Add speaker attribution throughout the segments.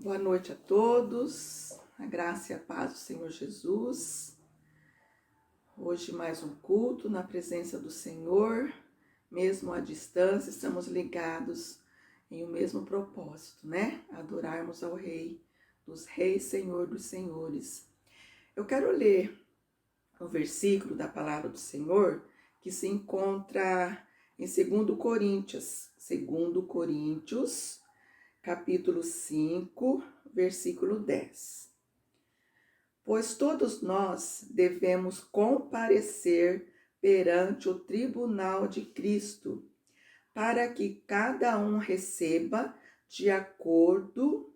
Speaker 1: Boa noite a todos, a graça e a paz do Senhor Jesus. Hoje mais um culto na presença do Senhor, mesmo à distância, estamos ligados em o mesmo propósito, né? Adorarmos ao Rei dos Reis, Senhor dos Senhores. Eu quero ler um versículo da palavra do Senhor que se encontra em 2 Coríntios, capítulo 5, versículo 10. Pois todos nós devemos comparecer perante o tribunal de Cristo, para que cada um receba de acordo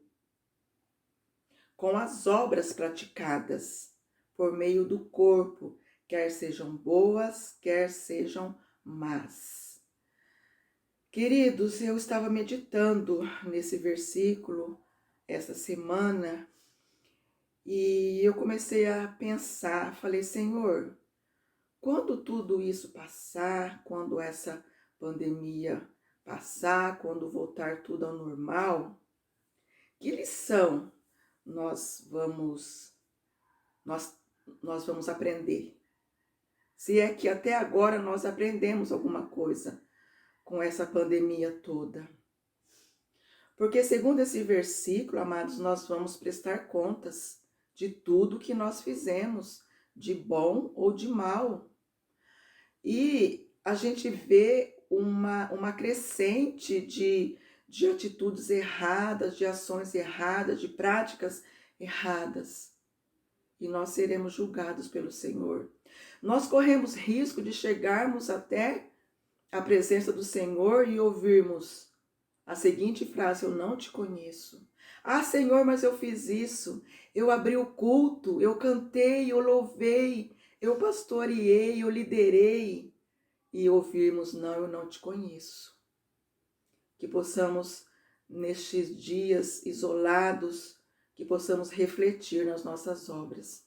Speaker 1: com as obras praticadas por meio do corpo, quer sejam boas, quer sejam más. Queridos, eu estava meditando nesse versículo essa semana e eu comecei a pensar, falei, Senhor, quando tudo isso passar, quando essa pandemia passar, quando voltar tudo ao normal, que lição nós vamos aprender? Se é que até agora nós aprendemos alguma coisa com essa pandemia toda. Porque segundo esse versículo, amados, nós vamos prestar contas de tudo que nós fizemos, de bom ou de mal. E a gente vê uma crescente de atitudes erradas, de ações erradas, de práticas erradas. E nós seremos julgados pelo Senhor. Nós corremos risco de chegarmos até a presença do Senhor e ouvirmos a seguinte frase: eu não te conheço. Ah, Senhor, mas eu fiz isso. Eu abri o culto, eu cantei, eu louvei, eu pastoreei, eu liderei. E ouvirmos: não, eu não te conheço. Que possamos, nestes dias isolados, que possamos refletir nas nossas obras,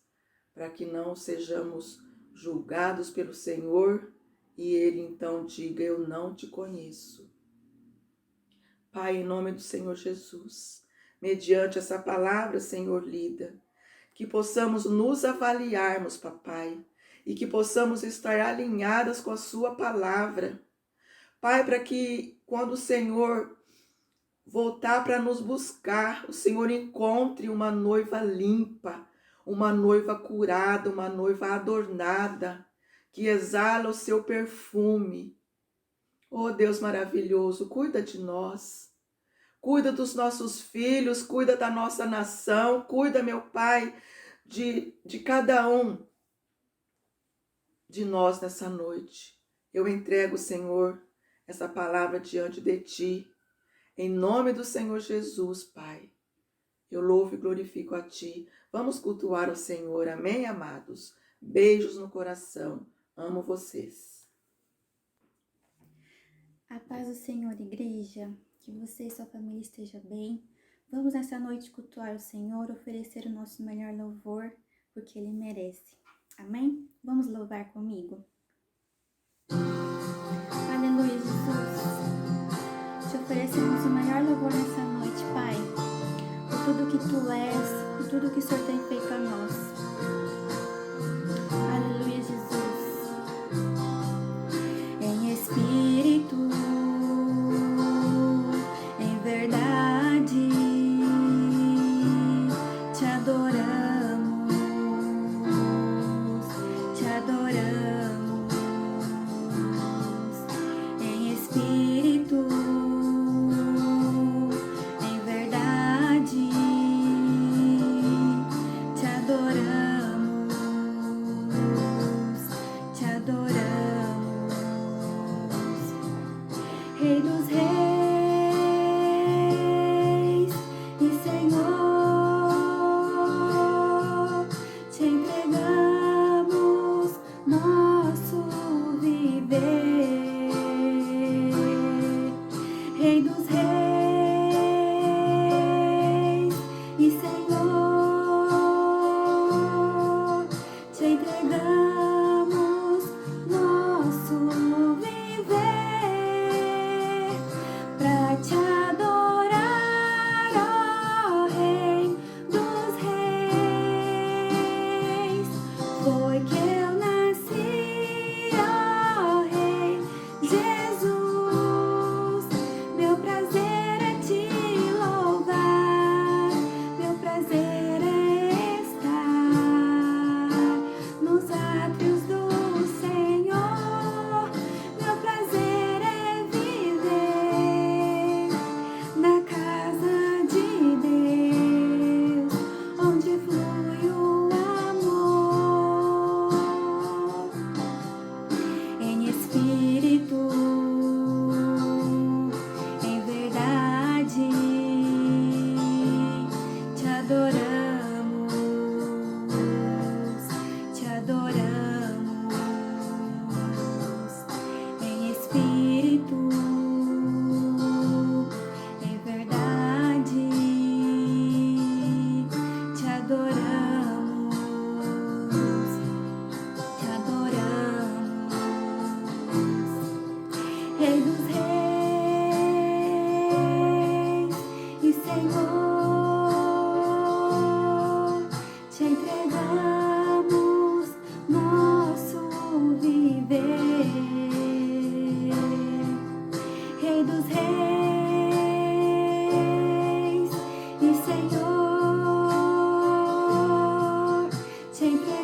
Speaker 1: para que não sejamos julgados pelo Senhor e Ele então diga: eu não te conheço. Pai, em nome do Senhor Jesus, mediante essa palavra, Senhor, lida, que possamos nos avaliarmos, papai, e que possamos estar alinhadas com a sua palavra. Pai, para que quando o Senhor voltar para nos buscar, o Senhor encontre uma noiva limpa, uma noiva curada, uma noiva adornada, que exala o seu perfume. Oh Deus maravilhoso, cuida de nós, cuida dos nossos filhos, cuida da nossa nação, cuida, meu Pai, de cada um de nós nessa noite. Eu entrego, Senhor, essa palavra diante de Ti, em nome do Senhor Jesus, Pai. Eu louvo e glorifico a Ti. Vamos cultuar o Senhor, amém, amados? Beijos no coração, amo vocês.
Speaker 2: A paz do Senhor, igreja, que você e sua família estejam bem. Vamos nessa noite cultuar o Senhor, oferecer o nosso melhor louvor, porque Ele merece. Amém? Vamos louvar comigo? Aleluia, Jesus. Te oferecemos o melhor louvor nessa noite, Pai, por tudo que Tu és, por tudo que o Senhor tem feito a nós. Aleluia, Jesus. Em espírito, em verdade, te adoramos, te adoramos. Em espírito, em verdade, te adoramos.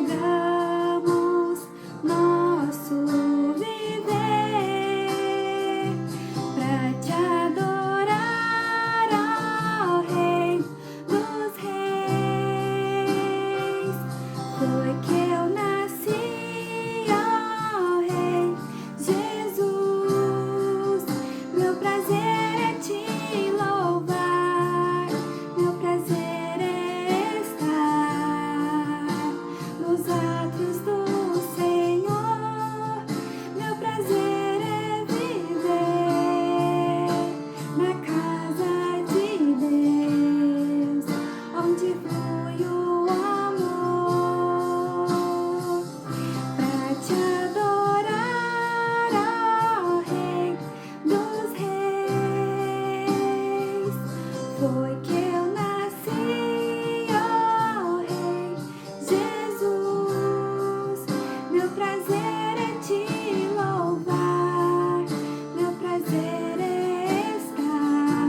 Speaker 2: entregamos nosso viver pra te adorar, ó Rei dos Reis. Foi que eu nasci, ó Rei Jesus. Meu prazer é te louvar, meu prazer é estar nos átrios do Senhor. Meu prazer é viver na casa de Deus, onde flui o amor. Pra te adorar, ó Rei dos Reis. Foi que eu nasci, ó Rei Jesus. Meu prazer é te louvar, meu prazer é estar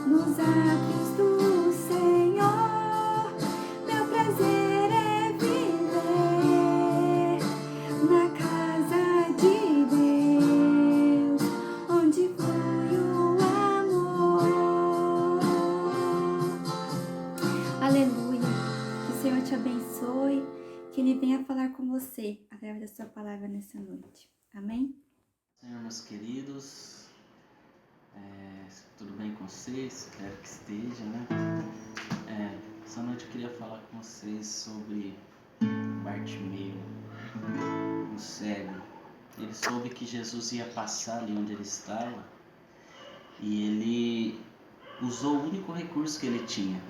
Speaker 2: nos átrios do Senhor. Meu prazer é viver na casa de Deus, onde flui o amor. Aleluia. Que o Senhor te abençoe, que Ele venha falar com você através da sua palavra nessa noite. Amém?
Speaker 3: Senhor, meus queridos, tudo bem com vocês? Espero que esteja, né? Essa noite eu queria falar com vocês sobre Bartimeu, o cego. Ele soube que Jesus ia passar ali onde ele estava e ele usou o único recurso que ele tinha,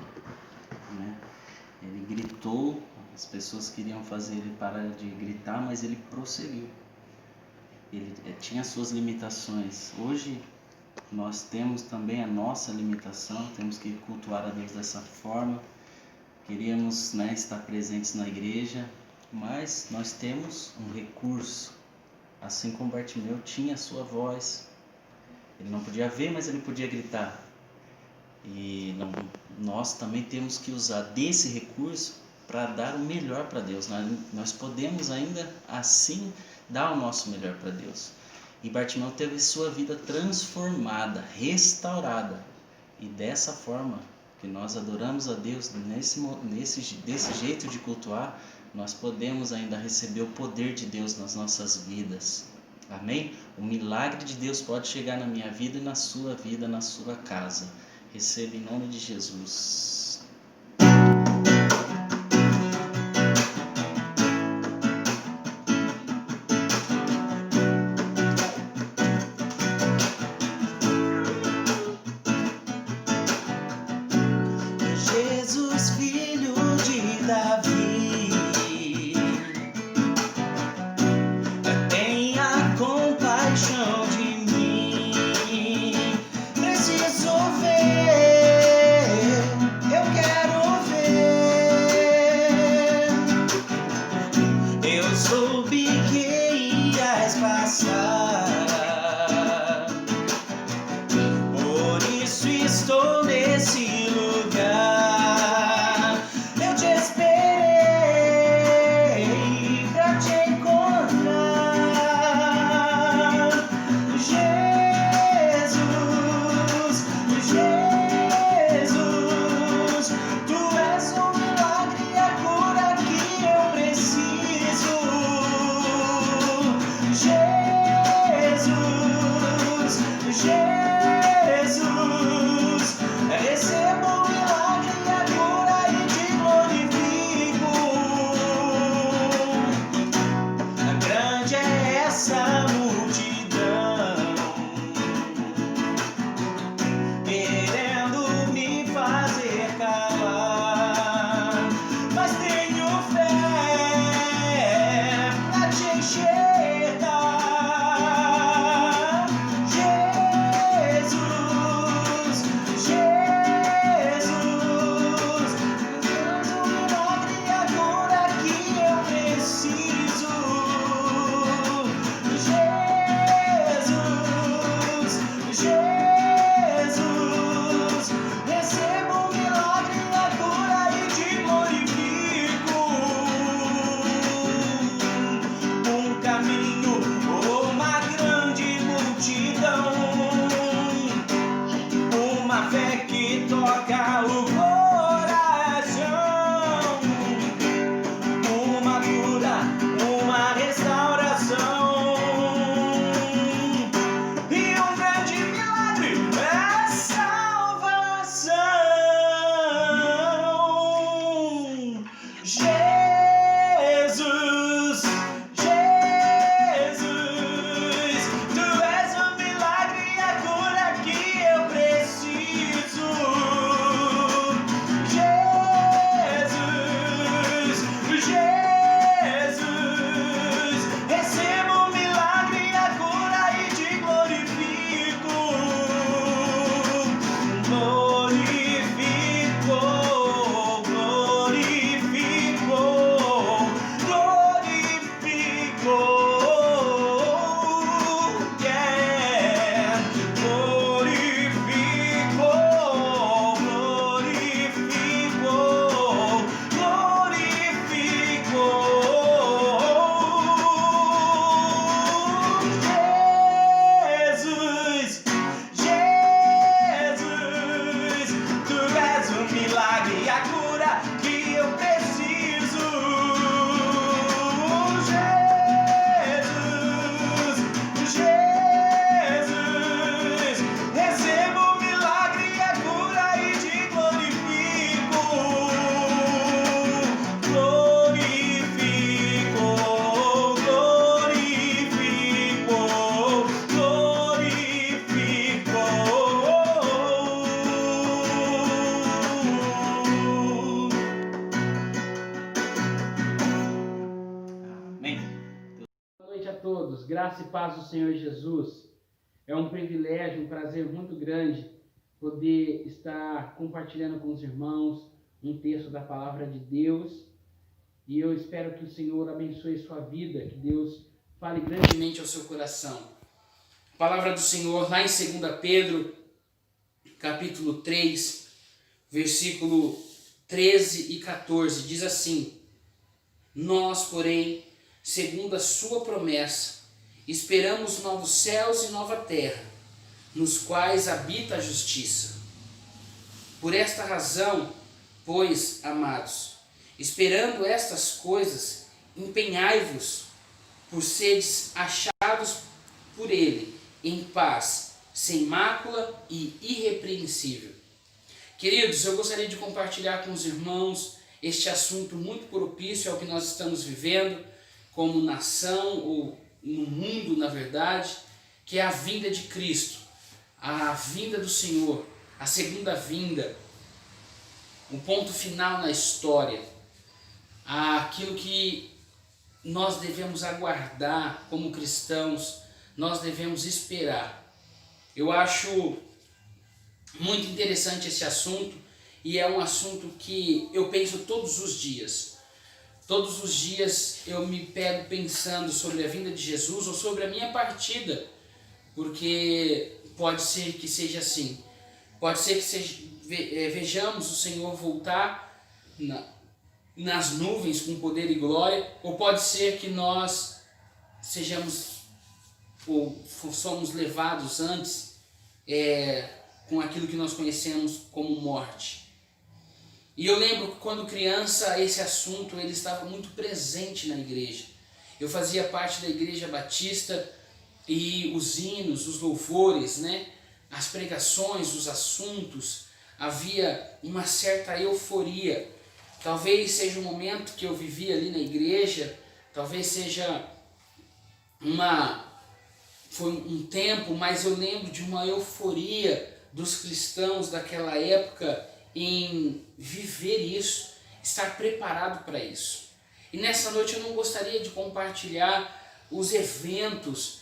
Speaker 3: né? Ele gritou, as pessoas queriam fazer ele parar de gritar, mas ele prosseguiu. Ele tinha suas limitações. Hoje nós temos também a nossa limitação, temos que cultuar a Deus dessa forma. Queríamos, estar presentes na igreja, mas nós temos um recurso. Assim como Bartimeu tinha a sua voz, ele não podia ver, mas ele podia gritar. E nós também temos que usar desse recurso para dar o melhor para Deus. Nós podemos ainda assim dar o nosso melhor para Deus. E Bartimeu teve sua vida transformada, restaurada. E dessa forma que nós adoramos a Deus, desse jeito de cultuar, nós podemos ainda receber o poder de Deus nas nossas vidas. Amém? O milagre de Deus pode chegar na minha vida e na sua vida, na sua casa. Receba em nome de Jesus. Jesus, filho de Davi, tenha compaixão de mim. Preciso ver, eu quero ver. Eu soube que ias passar, por isso estou nesse lugar. Eu te esperei pra te encontrar. Jesus, Jesus, tu és o milagre e a cura que eu preciso. Jesus, Jesus, recebo o milagre e a cura e te glorifico. Grande é essa multidão, querendo me fazer calar, mas tenho fé pra te enxergar. Jesus, Jesus, traz o milagre e a cura que eu preciso. Jesus, Jesus, recebo o milagre e a cura e te glorifico.
Speaker 4: todos, graça e paz do Senhor Jesus. É um privilégio, um prazer muito grande poder estar compartilhando com os irmãos um texto da Palavra de Deus. E eu espero que o Senhor abençoe sua vida, que Deus fale grandemente ao seu coração. A palavra do Senhor lá em 2 Pedro, capítulo 3, versículo 13 e 14, diz assim: Nós, porém, segundo a sua promessa, esperamos novos céus e nova terra, nos quais habita a justiça. Por esta razão, pois, amados, esperando estas coisas, empenhai-vos por seres achados por ele, em paz, sem mácula e irrepreensível. Queridos, eu gostaria de compartilhar com os irmãos este assunto muito propício ao que nós estamos vivendo como nação ou no mundo, na verdade, que é a vinda de Cristo, a vinda do Senhor, a segunda vinda, o ponto final na história, aquilo que nós devemos aguardar como cristãos, nós devemos esperar. Eu acho muito interessante esse assunto e é um assunto que eu penso todos os dias. Todos os dias eu me pego pensando sobre a vinda de Jesus ou sobre a minha partida, porque pode ser que seja assim. Pode ser que vejamos o Senhor voltar nas nuvens com poder e glória, ou pode ser que nós sejamos ou somos levados antes com aquilo que nós conhecemos como morte. E eu lembro que quando criança esse assunto ele estava muito presente na igreja. Eu fazia parte da igreja batista e os hinos, os louvores, as pregações, os assuntos, havia uma certa euforia. Talvez seja um momento que eu vivi ali na igreja, talvez seja foi um tempo, mas eu lembro de uma euforia dos cristãos daquela época em viver isso, estar preparado para isso. E nessa noite eu não gostaria de compartilhar os eventos,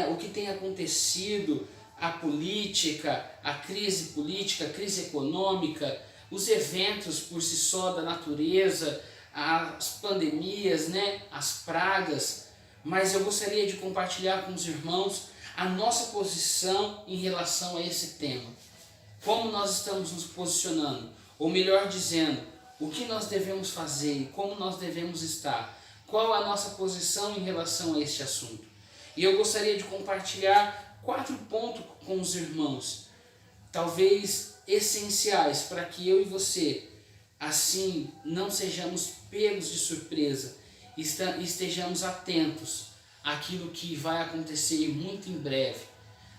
Speaker 4: o que tem acontecido, a política, a crise política, a crise econômica, os eventos por si só da natureza, as pandemias, as pragas, mas eu gostaria de compartilhar com os irmãos a nossa posição em relação a esse tema. Como nós estamos nos posicionando, ou melhor dizendo, o que nós devemos fazer e como nós devemos estar, qual a nossa posição em relação a este assunto. E eu gostaria de compartilhar 4 pontos com os irmãos, talvez essenciais para que eu e você, assim, não sejamos pegos de surpresa, estejamos atentos àquilo que vai acontecer muito em breve.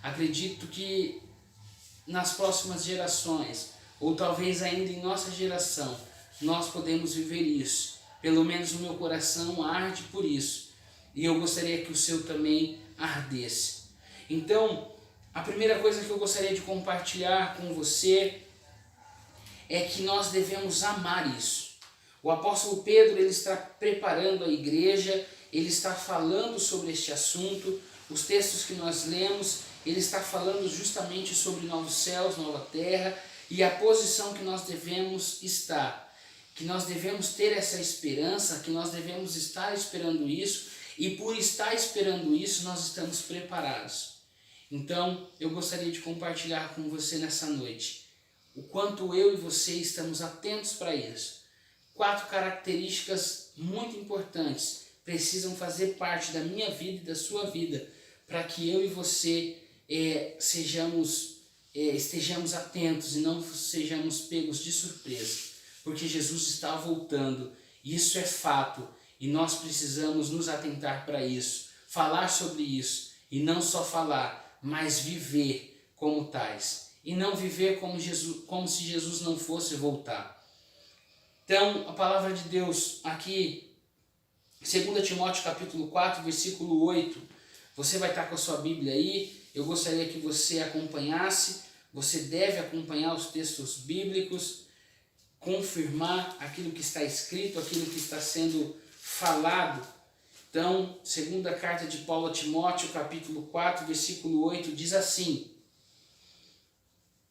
Speaker 4: Acredito que nas próximas gerações, ou talvez ainda em nossa geração, nós podemos viver isso. Pelo menos o meu coração arde por isso. E eu gostaria que o seu também ardesse. Então, a primeira coisa que eu gostaria de compartilhar com você é que nós devemos amar isso. O apóstolo Pedro ele está preparando a igreja, ele está falando sobre este assunto. Os textos que nós lemos, ele está falando justamente sobre novos céus, nova terra e a posição que nós devemos estar. Que nós devemos ter essa esperança, que nós devemos estar esperando isso e por estar esperando isso nós estamos preparados. Então eu gostaria de compartilhar com você nessa noite o quanto eu e você estamos atentos para isso. 4 características muito importantes precisam fazer parte da minha vida e da sua vida para que eu e você estejamos atentos e não sejamos pegos de surpresa, porque Jesus está voltando, isso é fato e nós precisamos nos atentar para isso, falar sobre isso e não só falar, mas viver como tais e não viver como se Jesus não fosse voltar. Então a palavra de Deus aqui, 2 Timóteo capítulo 4, versículo 8, você vai estar com a sua Bíblia aí, eu gostaria que você acompanhasse, você deve acompanhar os textos bíblicos, confirmar aquilo que está escrito, aquilo que está sendo falado. Então, segunda carta de Paulo a Timóteo, capítulo 4, versículo 8, diz assim: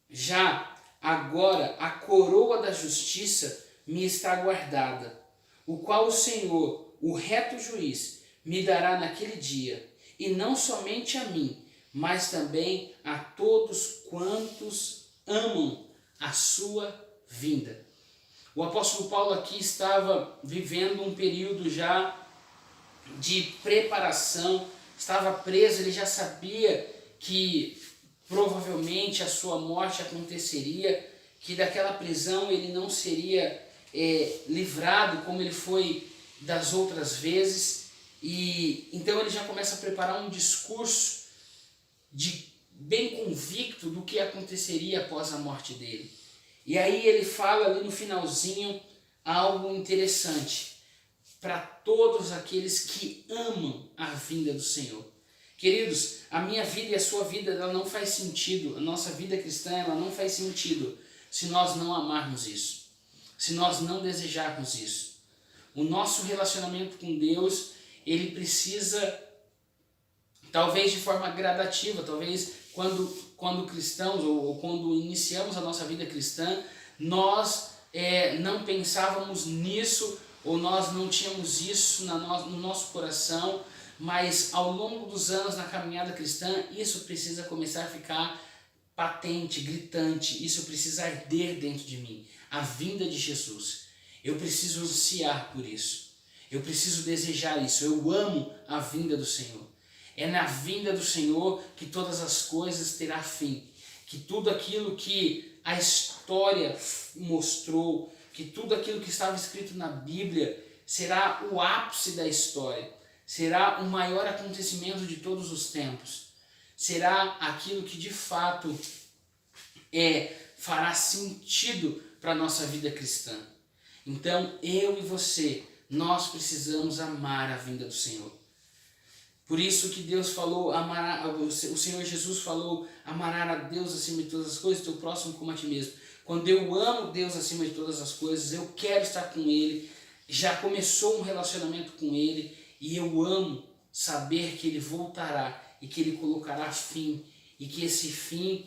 Speaker 4: já agora a coroa da justiça me está guardada, o qual o Senhor, o reto juiz, me dará naquele dia, e não somente a mim, mas também a todos quantos amam a sua vinda. O apóstolo Paulo aqui estava vivendo um período já de preparação, estava preso, ele já sabia que provavelmente a sua morte aconteceria, que daquela prisão ele não seria livrado como ele foi das outras vezes, e então ele já começa a preparar um discurso bem convicto do que aconteceria após a morte dele. E aí ele fala ali no finalzinho algo interessante para todos aqueles que amam a vinda do Senhor. Queridos, a minha vida e a sua vida, ela não faz sentido, a nossa vida cristã, ela não faz sentido se nós não amarmos isso, se nós não desejarmos isso. O nosso relacionamento com Deus, ele precisa, talvez de forma gradativa, talvez quando cristãos ou quando iniciamos a nossa vida cristã, nós não pensávamos nisso, ou nós não tínhamos isso no nosso coração, mas ao longo dos anos na caminhada cristã, isso precisa começar a ficar patente, gritante, isso precisa arder dentro de mim, a vinda de Jesus. Eu preciso ansiar por isso, eu preciso desejar isso, eu amo a vinda do Senhor. É na vinda do Senhor que todas as coisas terão fim, que tudo aquilo que a história mostrou, que tudo aquilo que estava escrito na Bíblia será o ápice da história, será o maior acontecimento de todos os tempos, será aquilo que de fato fará sentido para a nossa vida cristã. Então, eu e você, nós precisamos amar a vinda do Senhor. Por isso que Deus falou, o Senhor Jesus falou, amarás a Deus acima de todas as coisas, teu próximo como a ti mesmo. Quando eu amo Deus acima de todas as coisas, eu quero estar com Ele, já começou um relacionamento com Ele, e eu amo saber que Ele voltará e que Ele colocará fim, e que esse fim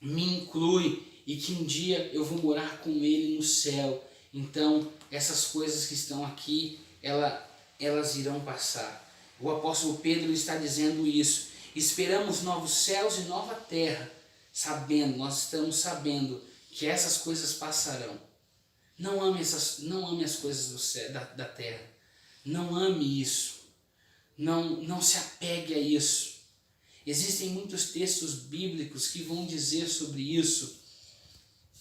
Speaker 4: me inclui, e que um dia eu vou morar com Ele no céu. Então, essas coisas que estão aqui, elas irão passar. O apóstolo Pedro está dizendo isso. Esperamos novos céus e nova terra, nós estamos sabendo que essas coisas passarão. Não ame as coisas do céu, da terra. Não ame isso. Não se apegue a isso. Existem muitos textos bíblicos que vão dizer sobre isso.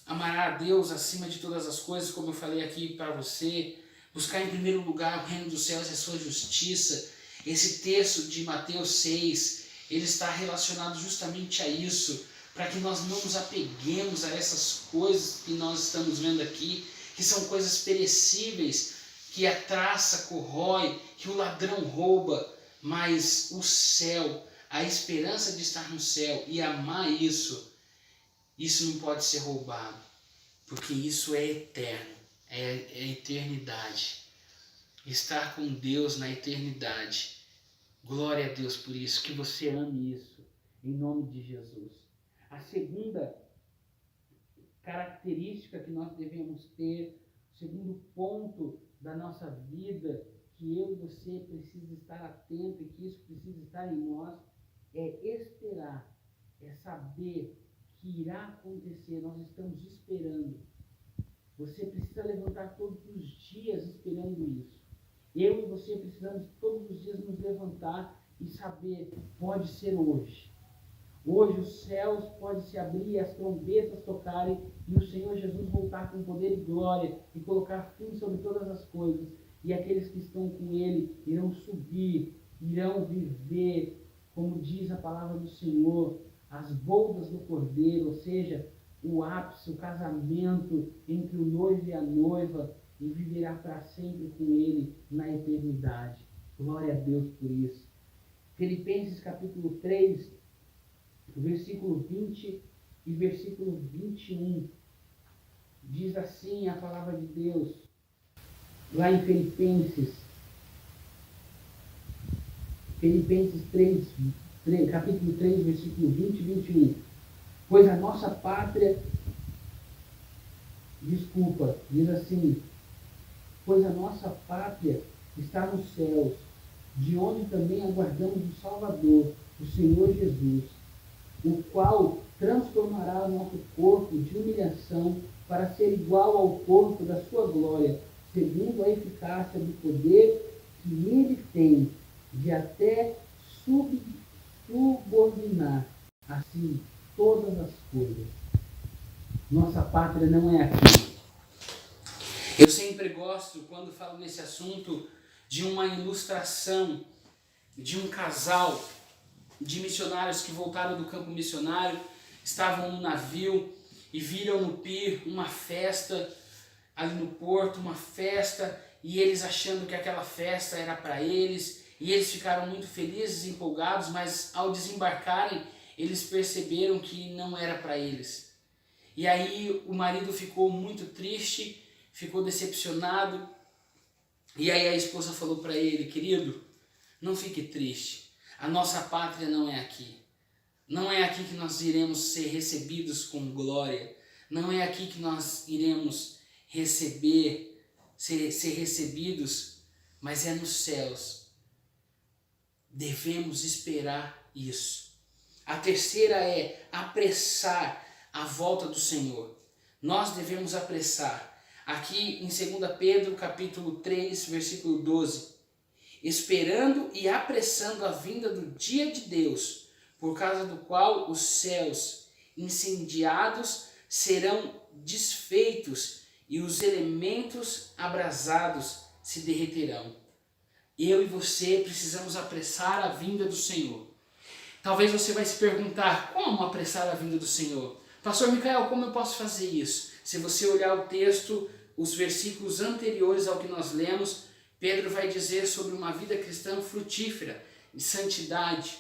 Speaker 4: Amará a Deus acima de todas as coisas, como eu falei aqui para você. Buscar em primeiro lugar o reino dos céus e a sua justiça. Esse texto de Mateus 6, ele está relacionado justamente a isso, para que nós não nos apeguemos a essas coisas que nós estamos vendo aqui, que são coisas perecíveis, que a traça corrói, que o ladrão rouba, mas o céu, a esperança de estar no céu e amar isso não pode ser roubado, porque isso é eterno, é eternidade. Estar com Deus na eternidade. Glória a Deus por isso, que você ame isso, em nome de Jesus. A segunda característica que nós devemos ter, o segundo ponto da nossa vida, que eu e você precisa estar atento e que isso precisa estar em nós, é esperar, é saber que irá acontecer, nós estamos esperando. Você precisa levantar todos os dias esperando isso. Eu e você precisamos todos os dias nos levantar e saber, pode ser hoje. Hoje os céus podem se abrir, as trombetas tocarem e o Senhor Jesus voltar com poder e glória e colocar fim sobre todas as coisas. E aqueles que estão com Ele irão subir, irão viver, como diz a palavra do Senhor, as bodas do Cordeiro, ou seja, o ápice, o casamento entre o noivo e a noiva, e viverá para sempre com Ele na eternidade. Glória a Deus por isso. Filipenses capítulo 3, versículo 20 e versículo 21. Diz assim a palavra de Deus, lá em Filipenses, Filipenses 3, capítulo 3, versículo 20 e 21. Pois a nossa pátria, diz assim, pois a nossa pátria está nos céus, de onde também aguardamos o Salvador, o Senhor Jesus, o qual transformará o nosso corpo de humilhação para ser igual ao corpo da sua glória, segundo a eficácia do poder que ele tem de até subordinar a si todas as coisas. Nossa pátria não é aqui. Eu sempre gosto, quando falo nesse assunto, de uma ilustração de um casal de missionários que voltaram do campo missionário, estavam no navio e viram no pier uma festa ali no porto, uma festa, e eles achando que aquela festa era para eles, e eles ficaram muito felizes e empolgados, mas ao desembarcarem, eles perceberam que não era para eles. E aí o marido ficou muito triste, ficou decepcionado, e aí a esposa falou para ele: querido, não fique triste, a nossa pátria não é aqui. Não é aqui que nós iremos ser recebidos com glória, não é aqui que nós iremos ser recebidos, mas é nos céus. Devemos esperar isso. A terceira é apressar a volta do Senhor. Nós devemos apressar. Aqui em 2 Pedro, capítulo 3, versículo 12. Esperando e apressando a vinda do dia de Deus, por causa do qual os céus incendiados serão desfeitos e os elementos abrasados se derreterão. Eu e você precisamos apressar a vinda do Senhor. Talvez você vai se perguntar: como apressar a vinda do Senhor? Pastor Micael, como eu posso fazer isso? Se você olhar o texto, os versículos anteriores ao que nós lemos, Pedro vai dizer sobre uma vida cristã frutífera, de santidade.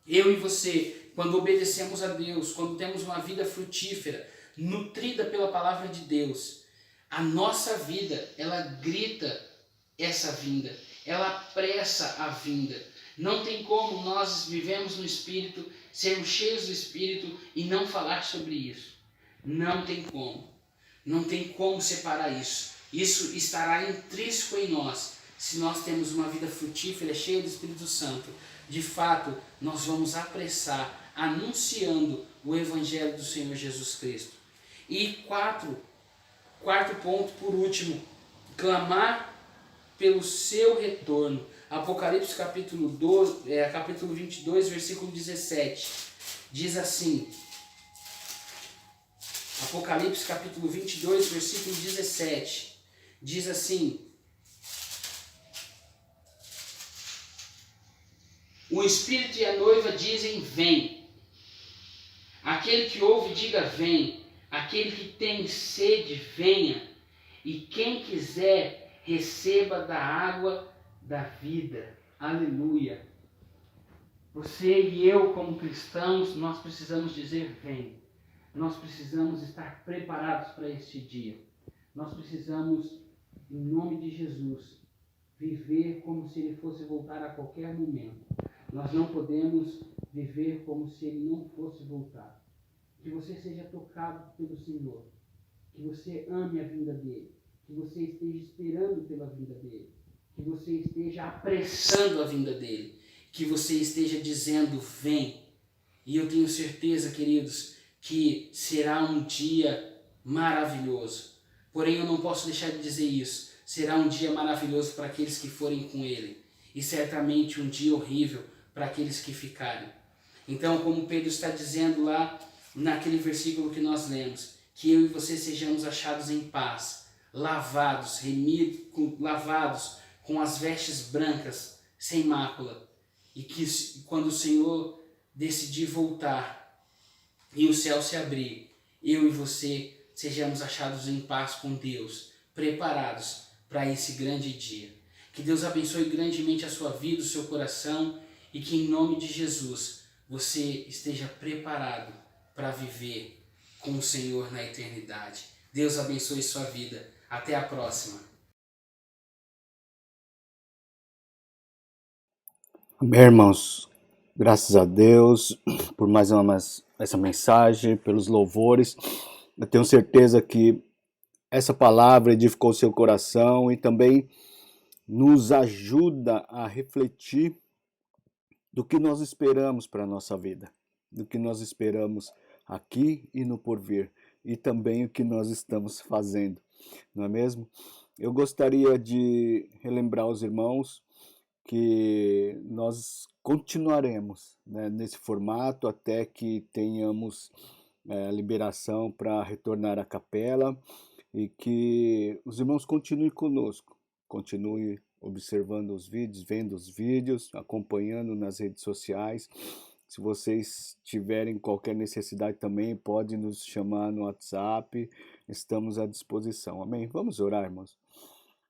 Speaker 4: Eu e você, quando obedecemos a Deus, quando temos uma vida frutífera, nutrida pela palavra de Deus, a nossa vida, ela grita essa vinda, ela apressa a vinda. Não tem como nós vivemos no Espírito, sermos cheios do Espírito e não falar sobre isso. Não tem como. Não tem como separar isso. Isso estará intrínseco em nós. Se nós temos uma vida frutífera, cheia do Espírito Santo, de fato, nós vamos apressar, anunciando o Evangelho do Senhor Jesus Cristo. E quarto ponto, por último, clamar pelo seu retorno. Apocalipse capítulo 22, versículo 17, diz assim, Apocalipse capítulo 22, versículo 17, diz assim: o Espírito e a noiva dizem: vem. Aquele que ouve, diga: vem. Aquele que tem sede, venha. E quem quiser, receba da água da vida. Aleluia. Você e eu, como cristãos, nós precisamos dizer: vem. Nós precisamos estar preparados para este dia. Nós precisamos, em nome de Jesus, viver como se ele fosse voltar a qualquer momento. Nós não podemos viver como se ele não fosse voltar. Que você seja tocado pelo Senhor. Que você ame a vinda dele. Que você esteja esperando pela vinda dele. Que você esteja apressando a vinda dele. Que você esteja dizendo: vem. E eu tenho certeza, queridos, que será um dia maravilhoso. Porém, eu não posso deixar de dizer isso. Será um dia maravilhoso para aqueles que forem com ele. E certamente um dia horrível para aqueles que ficarem. Então, como Pedro está dizendo lá naquele versículo que nós lemos, que eu e você sejamos achados em paz, lavados, lavados com as vestes brancas, sem mácula, e que quando o Senhor decidir voltar e o céu se abrir, eu e você sejamos achados em paz com Deus, preparados para esse grande dia. Que Deus abençoe grandemente a sua vida, o seu coração, e que em nome de Jesus você esteja preparado para viver com o Senhor na eternidade. Deus abençoe sua vida. Até a próxima.
Speaker 5: Bem, irmãos, graças a Deus por essa mensagem, pelos louvores. Eu tenho certeza que essa palavra edificou seu coração e também nos ajuda a refletir do que nós esperamos para a nossa vida, do que nós esperamos aqui e no porvir, e também o que nós estamos fazendo, não é mesmo? Eu gostaria de relembrar aos irmãos que nós continuaremos, né, nesse formato até que tenhamos liberação para retornar à capela, e que os irmãos continuem conosco, continuem observando os vídeos, vendo os vídeos, acompanhando nas redes sociais. Se vocês tiverem qualquer necessidade também, pode nos chamar no WhatsApp, estamos à disposição. Amém? Vamos orar, irmãos.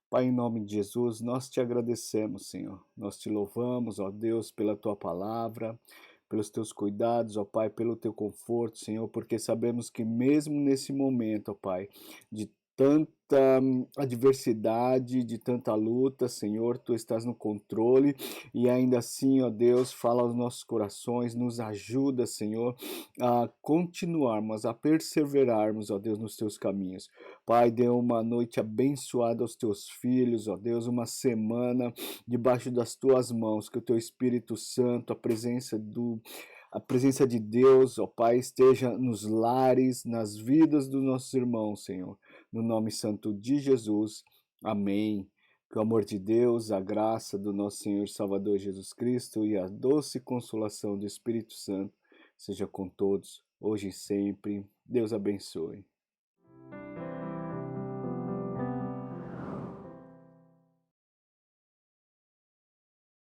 Speaker 5: Pai, em nome de Jesus, nós te agradecemos, Senhor. Nós te louvamos, ó Deus, pela tua palavra, pelos teus cuidados, ó Pai, pelo teu conforto, Senhor, porque sabemos que mesmo nesse momento, ó Pai, de tanta adversidade, de tanta luta, Senhor, tu estás no controle e ainda assim, ó Deus, fala aos nossos corações, nos ajuda, Senhor, a continuarmos, a perseverarmos, ó Deus, nos teus caminhos. Pai, dê uma noite abençoada aos teus filhos, ó Deus, uma semana debaixo das tuas mãos, que o teu Espírito Santo, a presença de Deus, ó Pai, esteja nos lares, nas vidas dos nossos irmãos, Senhor. No nome santo de Jesus. Amém. Que o amor de Deus, a graça do nosso Senhor e Salvador Jesus Cristo e a doce consolação do Espírito Santo seja com todos, hoje e sempre. Deus abençoe.